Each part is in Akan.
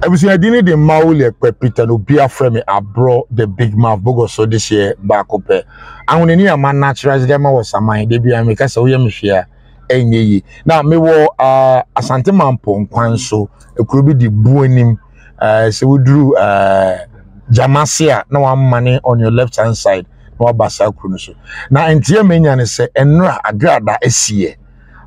was in the Mauli Peter no be a frame abroad the big mouth bogo so this year back up. I want any man natural them was a mind they be a make us we share any now me wo asante mampon kwan so e could be the buonim so we drew Jamasia no one money on your left hand side no basa kunu so na entie menya ne se enra agrada esie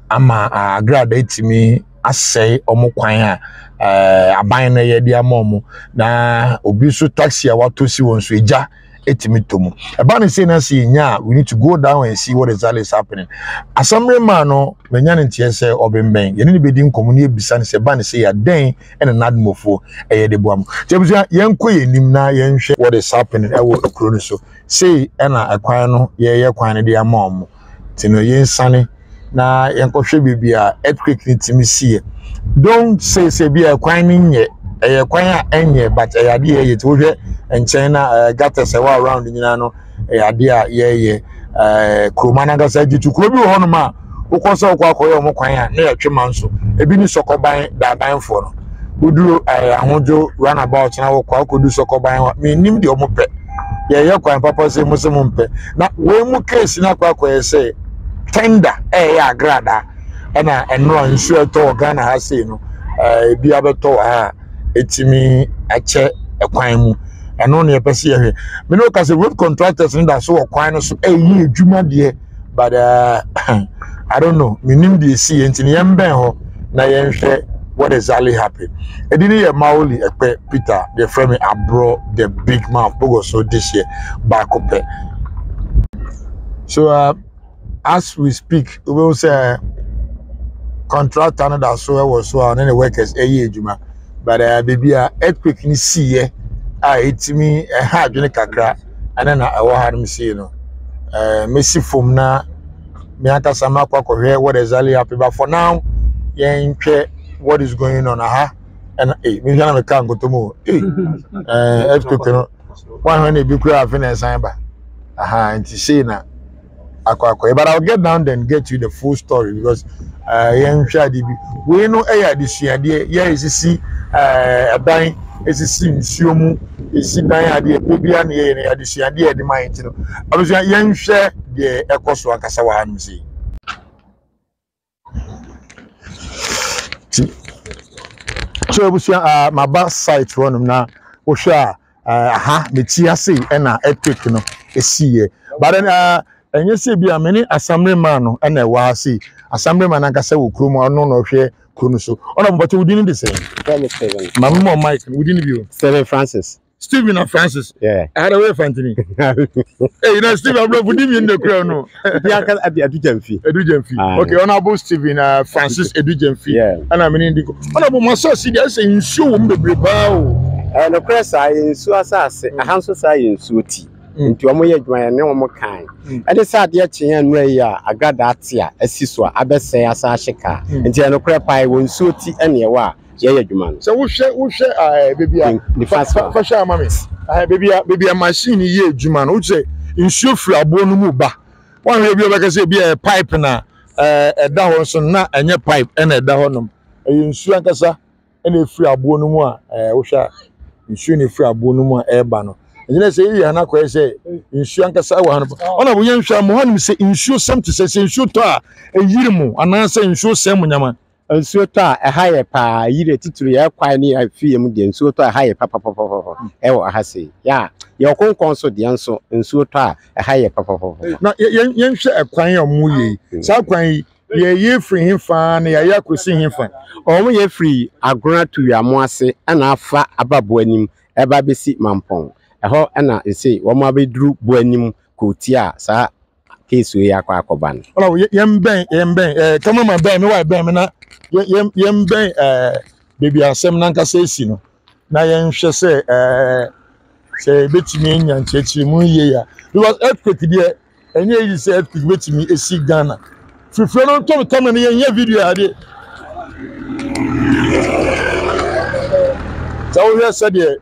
ama agrada etimi asai omukwan aban na ye dia momo na obi so taxi a watosi won so eja etimi tomu eba ne say na see nya we need to go down and see what exactly is happening assembly man no menya ne tie say obemben ye ne be di nkomu ne ebisa ne se ba ne say ya den ene nadmofo eye de boam tebusua yenko yenim na yenhwe what is happening ewo ekuro ne so say ena akwan no ye kwan ne dia momo tino yensane na yenkohwe bibia earthquake nitimi sie don't say be a kwan nye kwan a enye but ayade ye ti wo hwe enchen na gata se wa around nyina no ayade a ye kromana ga sa jitu kro bi ho no ma ukoso kwakoyo mo kwan a na yetwe manso ebi ni sokoban da banfo no uduro ahojo runabout na wo kwa kodu sokoban me nim de omo pe ye kwan papa se musemo mpe na we mu case na kwakoye se tender ya agrada na enro nsu eto Ghana ha sei no bi abeto ha etimi ache ekwan mu eno ne pese ye me no ka se road contractors nda so okwan no so eyi adwuma de but I don't know minim de see entini yemben ho na yenhwe what exactly happened edini ye Mauli ekpe Peter the frame abro the big mouth bogo so this year back up so as we speak we will say contract another so was so and the workers ejuma but baby earthquake ni see etimi ha dwene kakra ana na awo ha me see no mesi fom na me akasa makwa kohwe what exactly happened but for now yenhwe what is going on and me jana me kan gotomo earthquake no one when e bi kura finance ba nti say na but I'll get down then get you the full story because we know this year is see a dying is see nsuomu is see dying baby and this year the mind I was young share the ecoso akasawa and see so we my back site run now me tia say na epic no see but then and you see, be a many assembly man and a wasi assembly man and Cassa will crew or no share Kunuso. Oh, but we didn't the same. Mamma Mike, we didn't view 7 Francis. Stephen and Francis, yeah, I had a way of Anthony. Hey, you know, Stephen, I'm not putting you in the crown. No, Edugen fee. Okay, honorable Stephen Francis Edugen fee. Yeah, and I'm in the honorable Masosi, there's a show on the bow. And the press I in Suasa, a handsome science, Suti. Into a moye dwan ne omo kan ade sa ade akyen anu ya agrada atia asiswa abese asa ahika nti eno kre pai won suoti ene wa ye adwuma no so wo hwe baby a fa sha mama baby a machine ye adwuma no wo say nsuo firi abo no mu ba wan hwe bi obeka say bi pipe na eda ho so na enye pipe ena eda ho nom nsuo ankasa ena firi abo no mu a wo hwe nsuo ne firi abo no mu a eba no you say you na ko say insurance kasa wa no ona bo yenhwa mo hanim say insurance sem to say insurance to a yirimu ana say insurance sem nyama insurance to a haye pa yire tituru ya kwan ni afie mu de insurance to a haye pa e wo aha say ya ye konkon so de anso insurance to a haye pa na yenhwa ekwan ya mu ye sa kwan ye free him fa na ya akosi him fa o mo ye free agora to ya mo ase ana afa ababo anim eba besi mampon eho na ese wo ma beduru bo anim ko tia sa case we akwa no ola yemben kama ma ben me wa ben me na yemben baby asem na nka se esi no na yenhwe se betimi enya nchechi mu ye ya because earthquake there enye yi se earthquake betimi esi Ghana frifre no to tama ne yenye video ade so we said there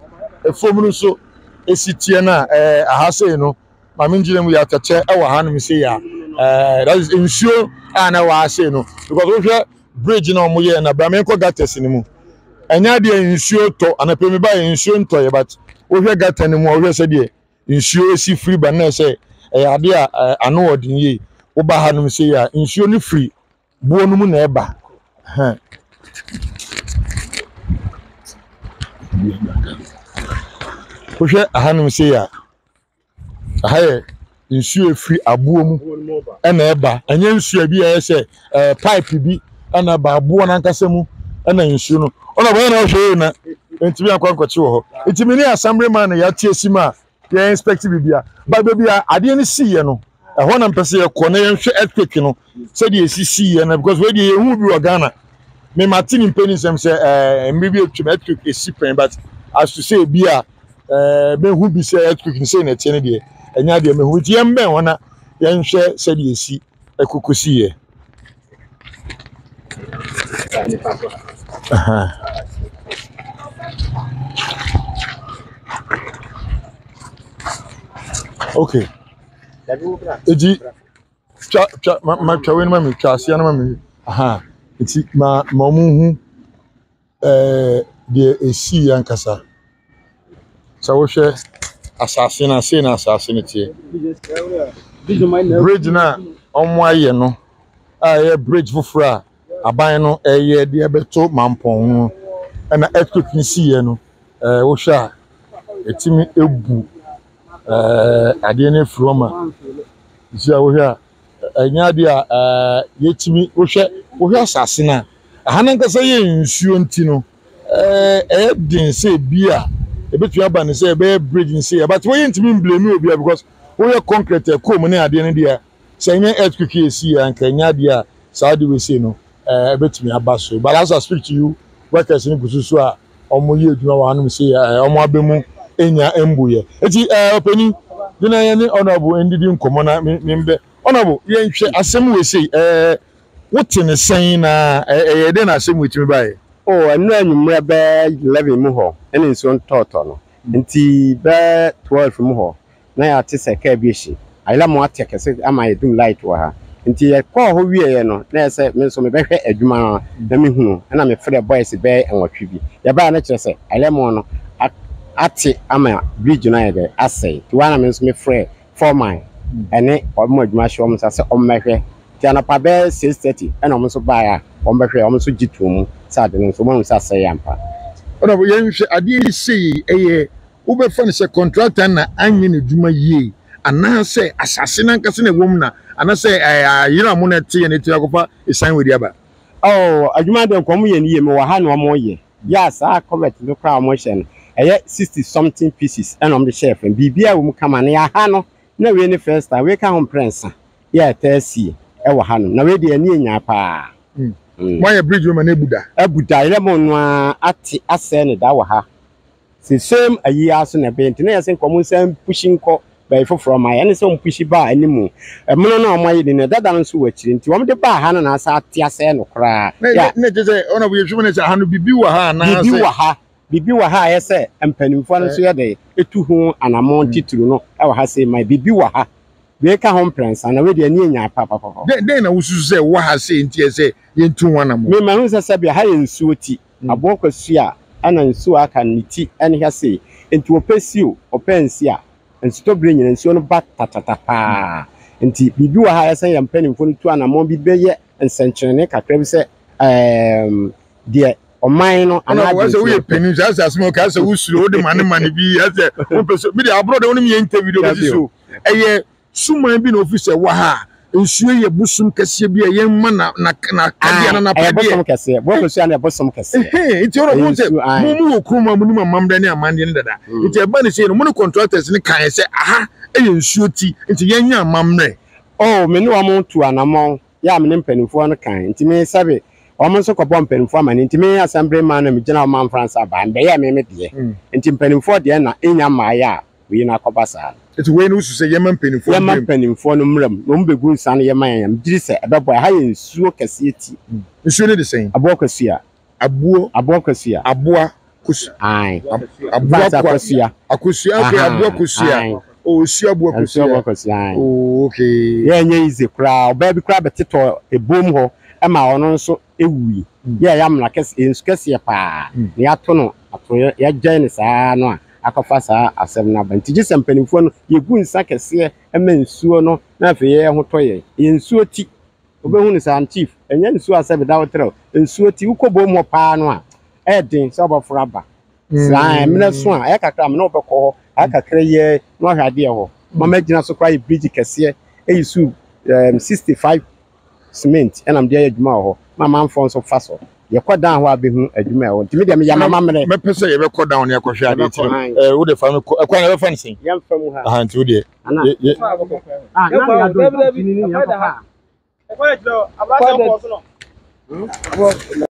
efom no so esitie na ahase no maminjire mu ya tache e wa hanu se ya that is ensure ana wa ase no because we bridge na omo ye na bra me ko gates ni mu enya de nsuo to anape me ba nsuo nto ye but wo hwe gata ne mu wo hwe se de nsuo esi free ba na se ade a ano odin ye wo ba hanum se ya nsuo ni free buo no mu na eba ha wo hwe hanum se ya ahaye nsuo free abuo mu na eba enya nsuo bi ya se pipe bi na ba abuo na nkasa mu na nsuo no ona bo na hwe na ntimi akwankwachi wo ho ntimi ni assembly man ya tie sima ya inspect bibia ba bibia ade ni siye no ho na mpese ye ko na ye hwe earthquake no se de esisi ye na because we de ye hu bi Ghana me matini mpeni sem se mbibi etwem earthquake esi pen but as to say bia me hu bi se earthquake ni se na tie ne de enya de me hu tie mbe wona ye hwe se de esi ekokosi ye okay. Eji ma twawe ma me twase na ma me eti ma mu hu de esi yankasa sa wo hwe asase na se na asase ne tie bridge na omo aye no aye bridge fufura aban no eye de beto mampon na earthquake ni siye no wo hwe etimi ebu ade ne froma isia wo hwe anya de yetimi wo hwe asase na ahanan kasa ye nsuo ntino din se bia ebetu aba ne se be bridge nse but wo yentimi blame obi because wo ye concrete kom ne ade ne dia se nya earthquake esi anka nya de saudi we say no ebetumi aba so but as I speak to you workers ni gususu a omo ye adwuma wa hanum se omo abemu enya embuye eti openi dina ye ni honorable ndidi nkomo na membe honorable ye nhwe asem we sei wote ne sen na ye de na asem wetimi bae anu anwumre be 11 mu ho ene nso ntoto no nti be 12 mu ho na ya te se ka bi hye ayla mo ateke se ama ye dum light wa ha nti ye ko ho wie ye no na se me nso me be hwe adwuma na me hunu na me frɛ boys be enwatwe bi ye ba na kire se ayla mo no ati ama bridge na ye de asai ti wana me nso me frɛ foreman ene omo adwuma hye omo se ommehwe ti anapa be 6:30 ena omo so ba ya ombehwe omo so gitu mu sa de nso mo nsa asai ampa ona bo ye nhwe ade sei eye wo be fa ne se contractor na anye ne adwuma yie ana se asase na nkase na wom na ana se yira mo na tie ne tie akofa esan we dia ba adwuma de nkom ye ne ye me wa ha na omo ye ya sa comment no kra omo hye no 60 something pieces and on the chef and bibia wo kama na ya ha no na we ni first time we ka hom prince ya tasi e wo ha no na we de ani nya pa why bridge woman ebuda ile mo no ati ase ne da wo ha se same ayi aso na be ntina ya se nkomo sam pushing ko by from my any some pushi ba animu mono na omo ayi ne dada no so wachiri nti wo de ba ha na asa ati ase no kra ya ne je say ona we hweme ne se ha no bibi wa ha na ase bibi wa ha ye se empanimfo no so ye de etu ho anamon titulu no e wa ha se my bibi wa ha we ka home prince na we de ani nya papa den na wusu se wa ha se ntie se ye ntu ho anamon me ma hu se bia ha ye nsuo ti abokwasi a ana nsuo aka niti ene ha se enti opesio opensi a nsuto bre nyina nsuo no ba tatata pa enti bibi wa ha ye se empanimfo no tu anamon bi beye nsenkyene kakra bi se de oman no ana we we penu as mo ka se usuro de mane bi as o peso bi de abroad woni me interview bi so eye suman bi na office wa ha nsuo ye busum kase bi ye ma na kadia na pa busum kase bokosu na busum kase iti oro mo se mo okroma mo ni mamamda ne amande ne dada iti e ba ne se no mo contractors ne kan se aha eye nsuo ti iti ye nya amamre me ni wa mo tu anamon ya me ne mpanimfo no kan iti me sabe omo so ko bom mpanimfo ama nti me assembly man na me gina o man France aba mbe ya me de nti mpanimfo de na enya maaya we na akobasa eti we no usu se ye mpanimfo no mram no mbegu nsan ye man yam diri se ebebo ha ye nsuo kase eti nsuo ne de sen abokwasua abokwasua aboa kusu ai abokwasua akusua ke abokwasua osu abokwasua ai okay ye nya ize kra oba bi kra beteto ebom ho ma ono nso ewui ya ya mna kese pa ya to no ato ya gyan saa no a akafa saa asem na ba ntigi sempanifo no yegu nsa kese ema nsuo no na afi ye ho toye nsuo ti obehu ni saa chief enya nsuo asebe da wotrel nsuo ti ukobo mo pa no a edin so obofra ba saa emna so a ya kakra me no obekọ ho akakra ye no hwade ho mama gina so kwa bridge kese eyisu 65 cement and I'm there adwuma ho mama amfon so fa so ye kodan ho abehu adwuma ho ntimi de me ya mama mre me pese ye be kodan ne akohwe ade ti wo de fa me kwa na be fa nsin yam fa mu ha aha nti wo de na ya do ni ya fa e kwa jlo abra so no